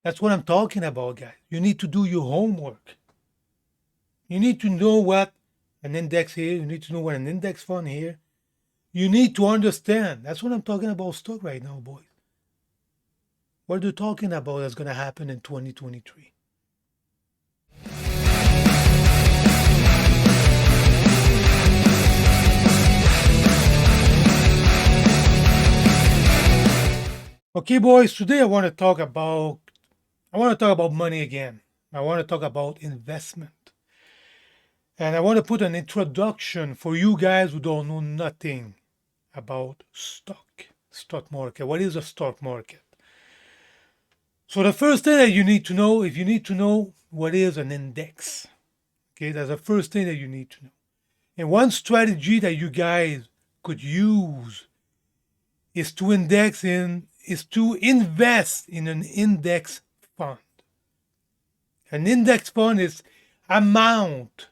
That's what I'm talking about, guys. You need to do your homework. You need to know what an index here. You need to know what an index fund here. You need to understand. That's what I'm talking about stock right now, boys. What are you talking about that's going to happen in 2023? Okay, boys, today I want to talk about money again. I want to talk about investment. And I want to put an introduction for you guys who don't know nothing about stock market. What is a stock market? So the first thing that you need to know, if you need to know what is an index, okay, that's the first thing that you need to know. And one strategy that you guys could use is to invest in an index fund. An index fund is amount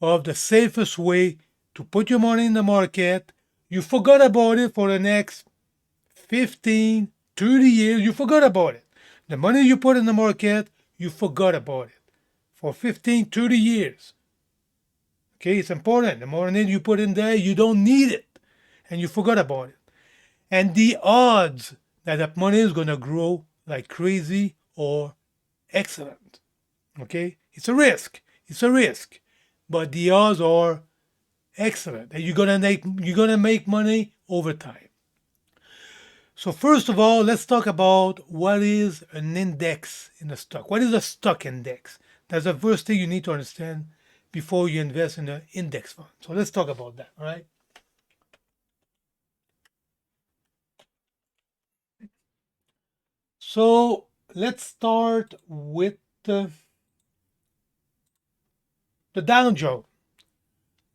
of the safest way to put your money in the market. You forgot about it for the next 15, 30 years. You forgot about it. The money you put in the market, you forgot about it for 15, 30 years. Okay, it's important. The money you put in there, you don't need it and you forgot about it. And the odds that that money is going to grow like crazy or excellent. Okay, it's a risk. It's a risk, but the odds are excellent, and you're gonna make money over time. So first of all, let's talk about what is an index in a stock. What is a stock index? That's the first thing you need to understand before you invest in an index fund. So let's talk about that. All right. So let's start with the Dow Jones.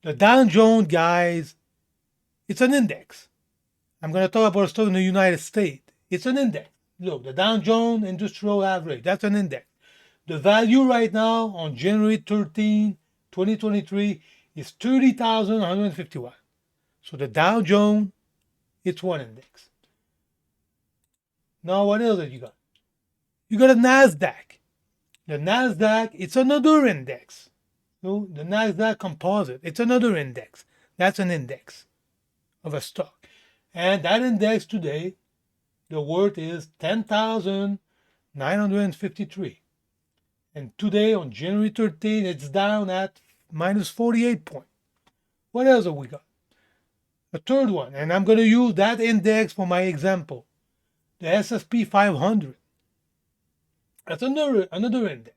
The Dow Jones, guys, it's an index. I'm going to talk about a stock in the United States. It's an index. Look, the Dow Jones Industrial Average, that's an index. The value right now on January 13, 2023 is 30,151. So the Dow Jones, it's one index. Now, what else have you got? You got a Nasdaq. The Nasdaq, it's another index. So the Nasdaq Composite, it's another index. That's an index of a stock. And that index today, the worth is 10,953. And today on January 13, it's down at minus 48 points. What else have we got? A third one, and I'm going to use that index for my example. The S&P 500. That's another index.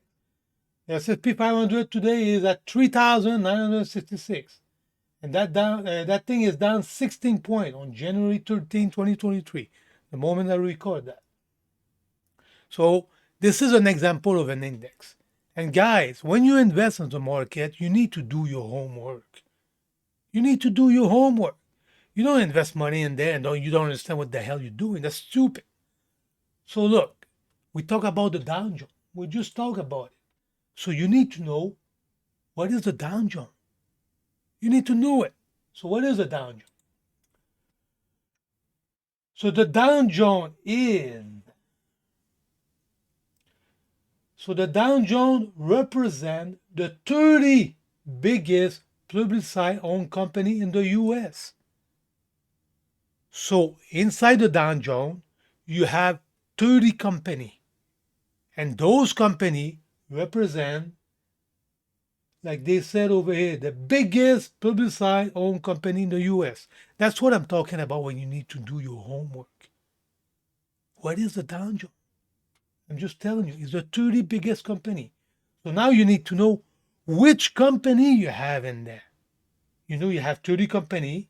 The S&P 500 today is at 3,966. And that thing is down 16 points on January 13, 2023, the moment I record that. So this is an example of an index. And guys, when you invest in the market, you need to do your homework. You need to do your homework. You don't invest money in there and you don't understand what the hell you're doing. That's stupid. So look, we talk about the Dow Jones. We just talk about it. So you need to know, what is the Dow Jones? You need to know it. So what is the Dow Jones? So the Dow Jones represent the 30 biggest publicly owned company in the US. So inside the Dow Jones, you have 30 companies. And those companies represent, like they said over here, the biggest publicly owned company in the US. That's what I'm talking about when you need to do your homework. What is the Dow Jones? I'm just telling you, it's the 30 biggest company. So now you need to know which company you have in there. You know you have 30 company.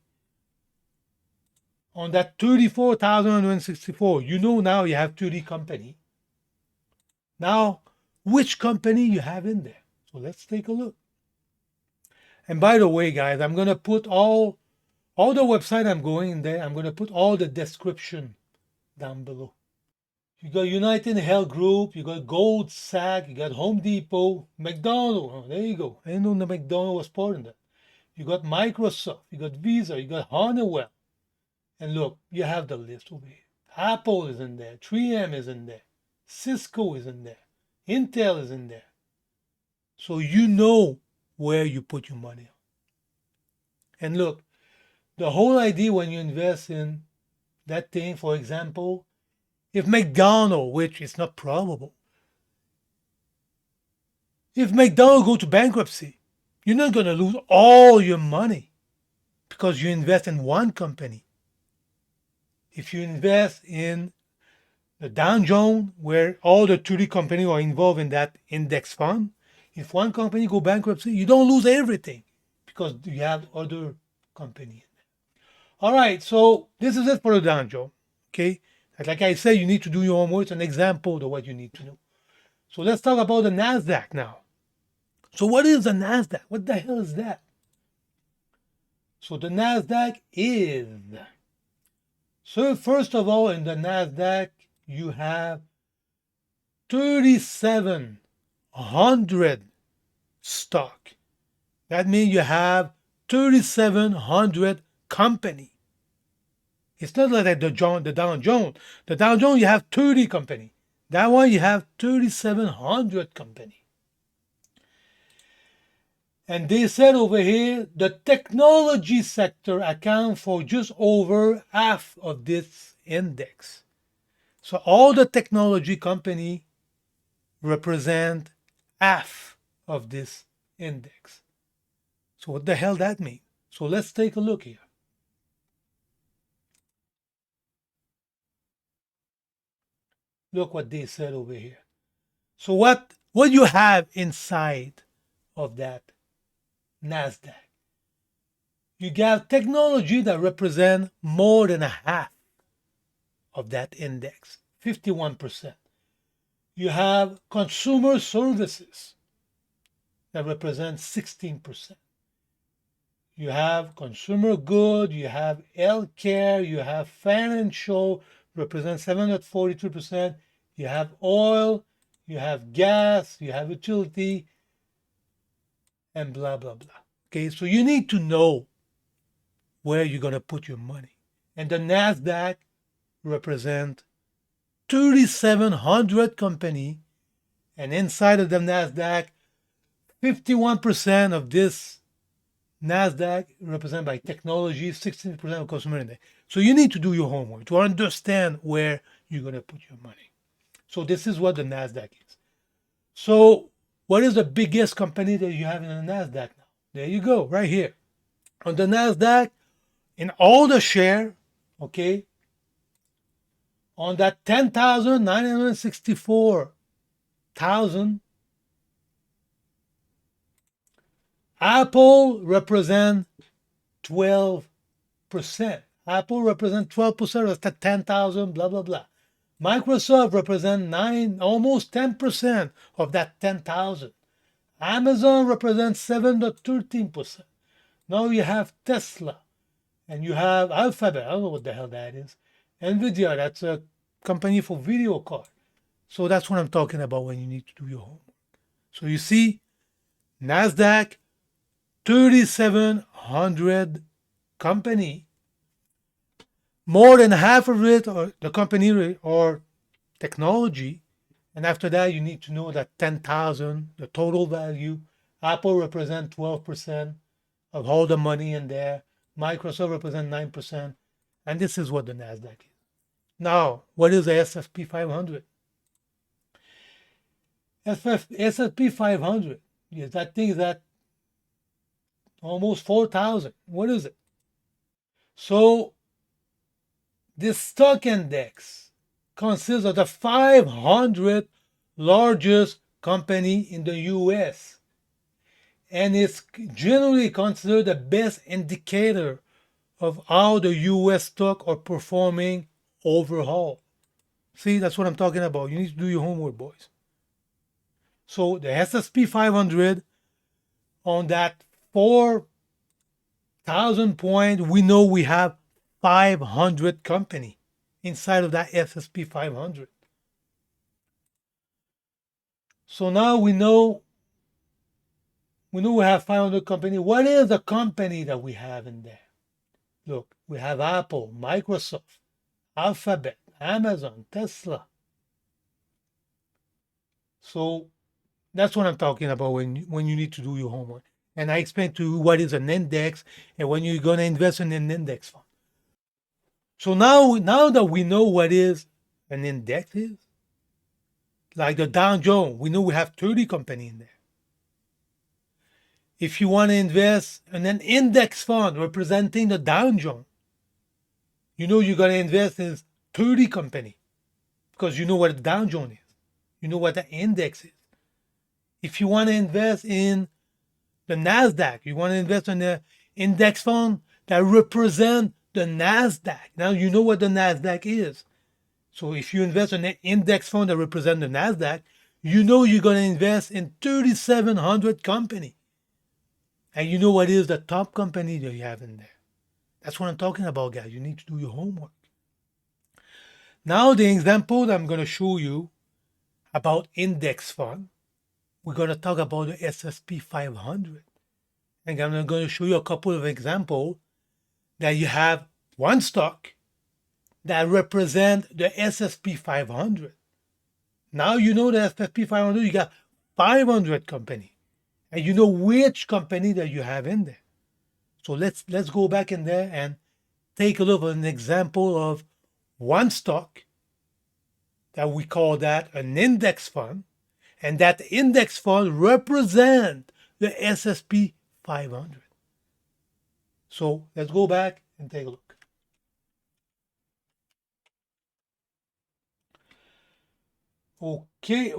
On that 34,164, you know now you have 30 company. Now, which company you have in there? So let's take a look. And by the way, guys, I'm going to put all the website I'm going in there, I'm going to put all the description down below. You got United Health Group, you got Gold Sachs, you got Home Depot, McDonald's. Oh, there you go. I didn't know the McDonald's was part of that. You got Microsoft, you got Visa, you got Honeywell. And look, you have the list over here. Apple is in there, 3M is in there. Cisco is in there. Intel is in there. So you know where you put your money. And look, the whole idea when you invest in that thing, for example, if McDonald's, which is not probable, if McDonald's go to bankruptcy, you're not going to lose all your money because you invest in one company. If you invest in the Dow Jones, where all the 30 companies are involved in that index fund, if one company go bankruptcy, you don't lose everything because you have other companies. All right, so this is it for the Dow Jones. Okay, like I said, you need to do your homework. It's an example of what you need to know. So let's talk about the Nasdaq now. So what is the Nasdaq? What the hell is that? So the Nasdaq is. So first of all, in the Nasdaq, you have 3,700 stock. That means you have 3,700 company. It's not like the Dow Jones. The Dow Jones you have 30 company. That one you have 3,700 company. And they said over here the technology sector accounts for just over half of this index. So all the technology company represent half of this index. So what the hell that mean? So let's take a look here. Look what they said over here. So what you have inside of that Nasdaq? You got technology that represent more than a half of that index, 51%. You have consumer services that represent 16%. You have consumer good, you have healthcare, you have financial, represent 743%. You have oil, you have gas, you have utility, and blah, blah, blah. Okay, so you need to know where you're going to put your money. And the Nasdaq represent 3,700 company, and inside of the Nasdaq, 51% of this Nasdaq represented by technology, 16% of consumer index. So you need to do your homework to understand where you're going to put your money. So this is what the Nasdaq is. So what is the biggest company that you have in the Nasdaq now? There you go, right here. On the Nasdaq, in all the share, okay, on that 10,964,000, Apple represent 12%. Apple represent 12% of that 10,000, blah, blah, blah. Microsoft represent almost 10% of that 10,000. Amazon represents 7 to 13%. Now you have Tesla and you have Alphabet. I don't know what the hell that is. Nvidia, that's a company for video card. So that's what I'm talking about when you need to do your homework. So you see, Nasdaq, 3,700 company. More than half of it, or the company or technology. And after that, you need to know that 10,000, the total value. Apple represent 12% of all the money in there. Microsoft represent 9%. And this is what the Nasdaq is. Now, what is the S&P 500? S&P 500, yes, that thing is at almost 4,000. What is it? So this stock index consists of the 500 largest company in the US, and it's generally considered the best indicator of how the US stock are performing overall. See, that's what I'm talking about. You need to do your homework, boys. So the S&P 500 on that 4,000 point, we know we have 500 company inside of that S&P 500. So now we know we have 500 company. What is the company that we have in there? Look, we have Apple, Microsoft, Alphabet, Amazon, Tesla. So that's what I'm talking about when you need to do your homework. And I explained to you what is an index and when you're going to invest in an index fund. So now that we know what is an index is, like the Dow Jones, we know we have 30 companies in there. If you want to invest in an index fund representing the Dow Jones, you know you're going to invest in 30 companies because you know what the Dow Jones is. You know what the index is. If you want to invest in the Nasdaq, you want to invest in the index fund that represent the Nasdaq. Now you know what the Nasdaq is. So if you invest in an index fund that represent the Nasdaq, you know you're going to invest in 3,700 company. And you know what is the top company that you have in there. That's what I'm talking about, guys. You need to do your homework. Now the example that I'm going to show you about index fund, we're going to talk about the S&P 500. And I'm going to show you a couple of examples that you have one stock that represent the S&P 500. Now you know the S&P 500, you got 500 company, and you know which company that you have in there. So let's go back in there and take a look at an example of one stock that we call that an index fund, and that index fund represent the S&P 500. So let's go back and take a look. Okay.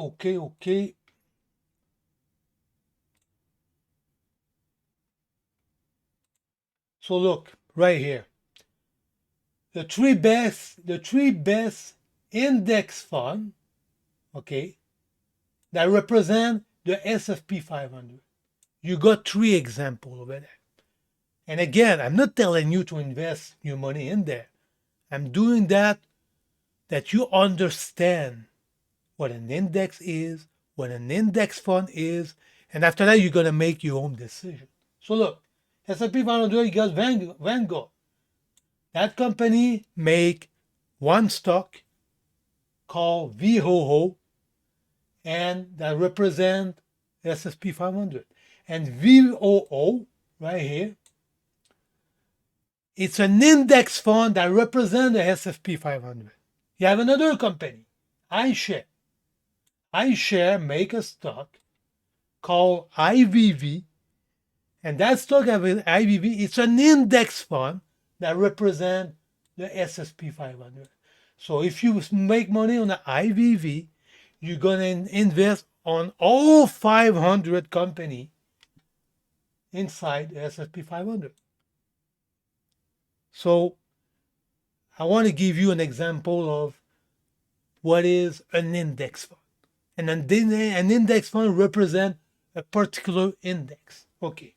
So look right here. The three best index fund, okay, that represent the S&P 500. You got three examples over there. And again, I'm not telling you to invest your money in there. I'm doing that you understand what an index is, what an index fund is, and after that you're gonna make your own decision. So look, S&P 500, you got Vanguard. That company make one stock called VHOHO, and that represent S&P 500. And VOO right here, it's an index fund that represents the S&P 500. You have another company, iShare. iShare make a stock called IVV, and that stock of IVV, it's an index fund that represents the S&P 500. So if you make money on the IVV, you're going to invest on all 500 company inside the S&P 500. So I want to give you an example of what is an index fund. And an index fund represents a particular index. Okay.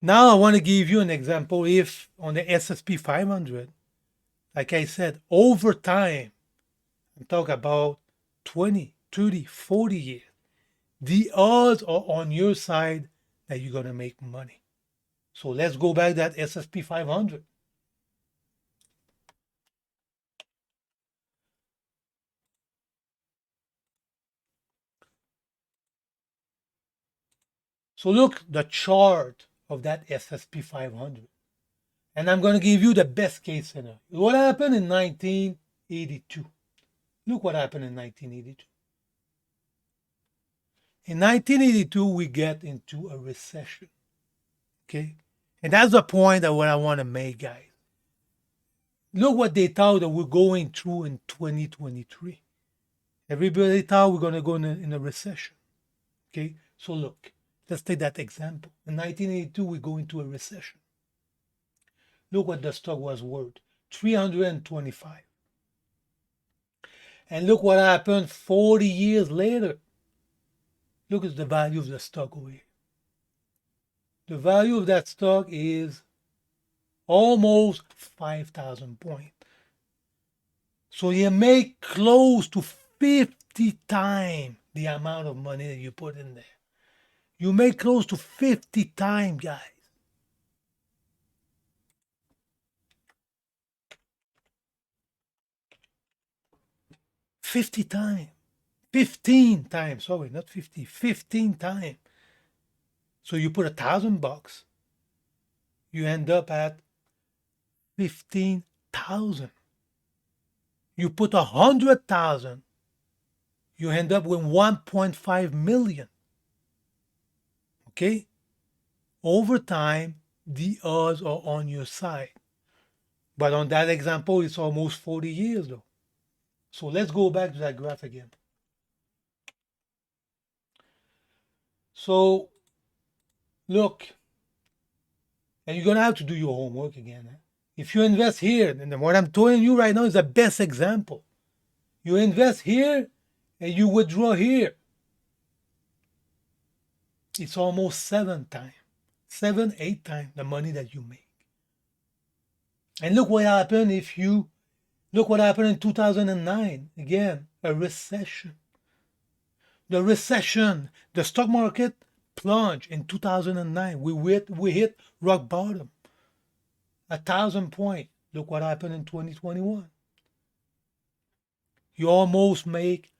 Now I want to give you an example if on the S&P 500, like I said, over time, I'm talking about 20, 30, 40 years, the odds are on your side that you're going to make money. So let's go back to that S&P 500. So look the chart of that S&P 500. And I'm going to give you the best case scenario. What happened in 1982? Look what happened in 1982. In 1982, we get into a recession. Okay? And that's the point that what I want to make, guys. Look what they thought that we're going through in 2023. Everybody thought we're going to go in a recession. Okay? So look, let's take that example. In 1982, we go into a recession. Look what the stock was worth, 325. And look what happened 40 years later. Look at the value of the stock over here. The value of that stock is almost 5,000 points. So you make close to 50 times the amount of money that you put in there. You make close to 50 times, guys. 50 times. 15 times, sorry, not 50, 15 times. So you put $1,000, you end up at 15,000. You put 100,000, you end up with 1.5 million. Okay? Over time, the odds are on your side. But on that example, it's almost 40 years though. So let's go back to that graph again. So look, and you're gonna have to do your homework again. If you invest here, and what I'm telling you right now is the best example. You invest here and you withdraw here. It's almost 7 times, 8 times the money that you make. And look what happened look what happened in 2009. Again, a recession. The recession, the stock market plunged in 2009. We hit rock bottom, 1,000 points. Look what happened in 2021. You almost make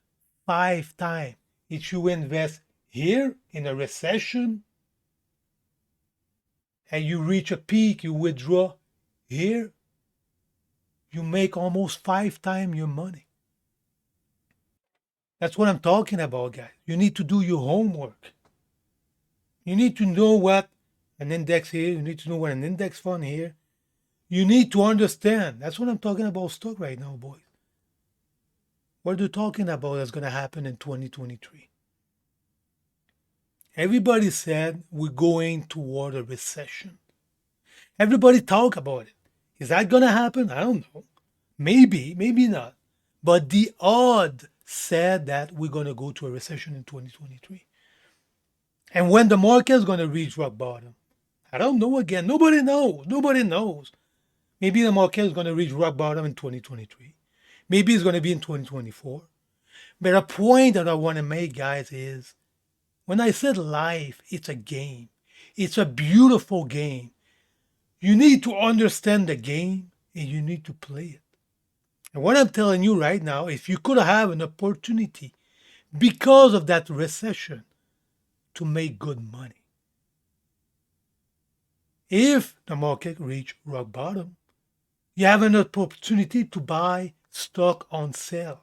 5 times. If you invest here in a recession and you reach a peak, you withdraw here, you make almost 5 times your money. That's what I'm talking about, guys. You need to do your homework. You need to know what an index here, you need to know what an index fund here. You need to understand. That's what I'm talking about stock right now, boys. What are you talking about that's going to happen in 2023? Everybody said we're going toward a recession. Everybody talk about it. Is that going to happen? I don't know. Maybe, maybe not. But the odd said that we're going to go to a recession in 2023. And when the market is going to reach rock bottom, I don't know again. Nobody knows. Nobody knows. Maybe the market is going to reach rock bottom in 2023. Maybe it's going to be in 2024. But a point that I want to make, guys, is when I said life, it's a game. It's a beautiful game. You need to understand the game and you need to play it. And what I'm telling you right now, if you could have an opportunity because of that recession to make good money, if the market reach rock bottom, you have an opportunity to buy stock on sale.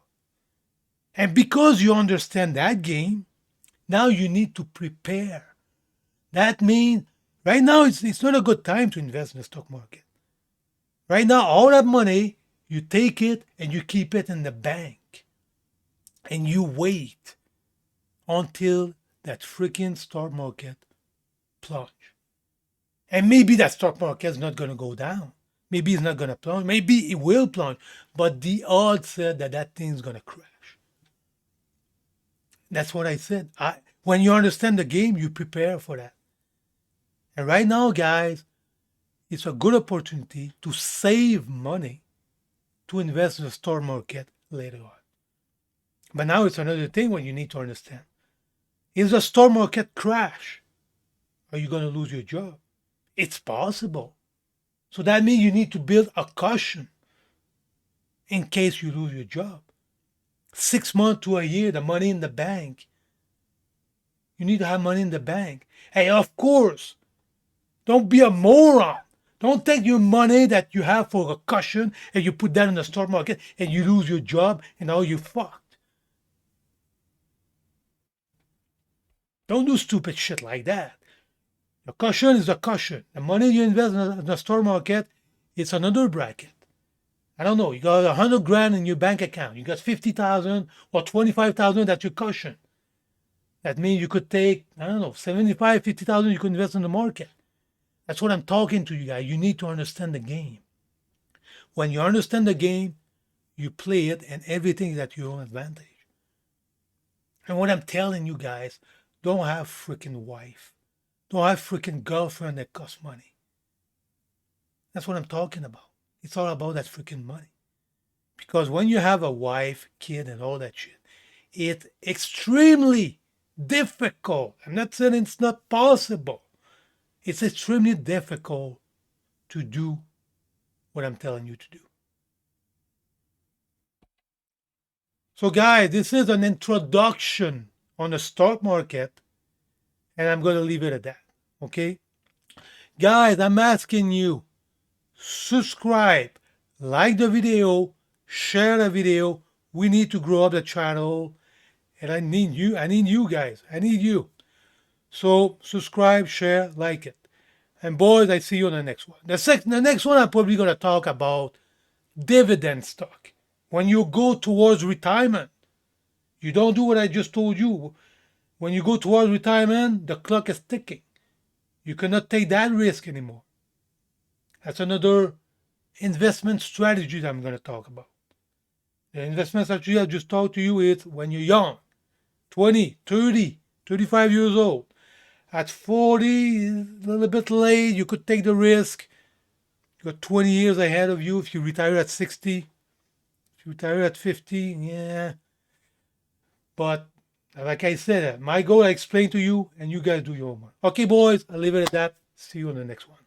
And because you understand that game, now you need to prepare. That means right now it's not a good time to invest in the stock market. Right now, all that money, you take it and you keep it in the bank. And you wait until that freaking stock market plunge. And maybe that stock market is not going to go down. Maybe it's not going to plunge. Maybe it will plunge. But the odds said that that thing's going to crash. That's what I said. When you understand the game, you prepare for that. And right now, guys, it's a good opportunity to save money to invest in the stock market later on. But now it's another thing when you need to understand. If the stock market crash, are you going to lose your job? It's possible. So that means you need to build a cushion in case you lose your job. 6 months to a year, the money in the bank. You need to have money in the bank. Hey, of course, don't be a moron. Don't take your money that you have for a cushion and you put that in the stock market and you lose your job and now you're fucked. Don't do stupid shit like that. The cushion is a cushion. The money you invest in the stock market, it's another bracket. I don't know, you got 100 grand in your bank account. You got 50,000 or 25,000 that's your cushion. That means you could take, I don't know, 75, 50,000 you could invest in the market. That's what I'm talking to you guys. You need to understand the game. When you understand the game, you play it and everything is at your own advantage. And what I'm telling you guys, don't have freaking wife. Don't have freaking girlfriend that costs money. That's what I'm talking about. It's all about that freaking money. Because when you have a wife, kid, and all that shit, it's extremely difficult. I'm not saying it's not possible. It's extremely difficult to do what I'm telling you to do. So guys, this is an introduction on the stock market, and I'm going to leave it at that. Okay? Guys, I'm asking you, subscribe, like the video, share the video. We need to grow up the channel, and I need you guys. I need you. So subscribe, share, like it. And boys, I see you on the next one. The next one I'm probably going to talk about dividend stock. When you go towards retirement, you don't do what I just told you. When you go towards retirement, the clock is ticking. You cannot take that risk anymore. That's another investment strategy that I'm going to talk about. The investment strategy I just talked to you is when you're young, 20, 30, 35 years old. At 40, a little bit late, you could take the risk. You got 20 years ahead of you if you retire at 60. If you retire at 50, yeah. But like I said, my goal I explained to you, and you guys do your homework. Okay, boys, I'll leave it at that. See you on the next one.